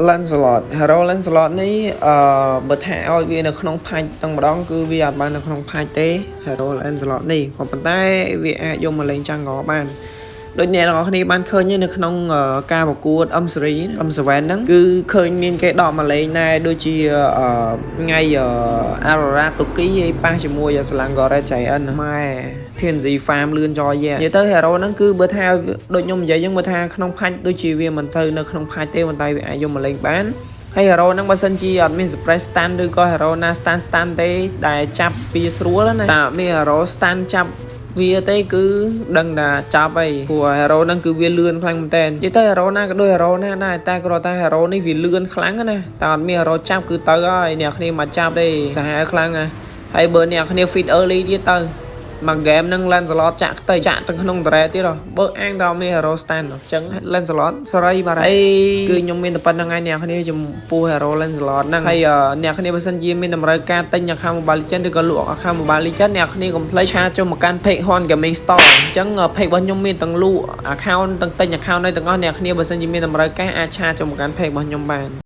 Lancelot Hero Lancelot នេះបើថាឲ្យវានៅក្នុងផាច់ទាំងម្ដងគឺវាអត់បាននៅក្នុងផាច់ទេ Hero Lancelot នេះប៉ុន្តែវាអាចយកមកលេងចាំងកបានដូចអ្នកទាំងអស់គ្នាបានឃើញនៅក្នុងការប្រកួត M3 M7 ហ្នឹងគឺឃើញមានគេដកមកលេងដែរដូចជាថ្ងៃAurora Toki ឯប៉ះជាមួយ Slangore Giant ម៉ែ TNG Farm លឿនចយនិយាយទៅ Hero ហ្នឹងគឺបើថាដូចខ្ញុំនិយាយចឹងបើថាក្នុងផាច់ដូចជាវាមិនទៅនៅក្នុងផាច់ទេប៉ុន្តែវាអាចយកមកលេងបានហើយ Hero ហ្នឹងបើសិនជាអត់មាន suppress stun ឬក៏ Hero ណា stun ទេដែលចាប់វាស្រួលណាតែមាន Hero stun ចាប់វាទេគឺដឹងថាចាប់ហើយព្រោះ Hero ហ្នឹងគឺវាលឿនខ្លាំងមែនតើនិយាយទៅ Hero ណាក៏ដូច Hero ណាដែរតែគ្រាន់តែ Hero នេះវាលឿនខ្លាំងណាតែអត់មាន Hero ចាប់គឺទៅហើយអ្នកគ្នាមកចាប់ទេសាហាវខ្លាំងណាហើយបើអ្នកគ្នា feed early ទៀតទៅមក game ហ្នឹង Lancelot ចាក់ទៅក្នុង turret ទៀតបើអាងដល់មាន Hero stand អញ្ចឹង Lancelot សេរីបាទហើយគឺខ្ញុំមានតែប៉ុណ្្នឹងហើយអ្នកគ្នាចំពោះ Hero Lancelot ហ្នឹងហើយអ្នកគ្នាបើសិនជាមានតម្រូវការទិញ account Mobile Legends ឬក៏លក់ account Mobile Legends អ្នកគ្នាកុំភ្លេចឆាចូលមកកាន់ page Hon Gaming Store អញ្ចឹង page របស់ខ្ញុំមានទាំងលក់ account ទាំងទិញ account នៅទាំងអស់អ្នកគ្នាបើសិនជាមានតម្រូវការអាចឆាចូលមកកាន់ page របស់ខ្ញុំបាន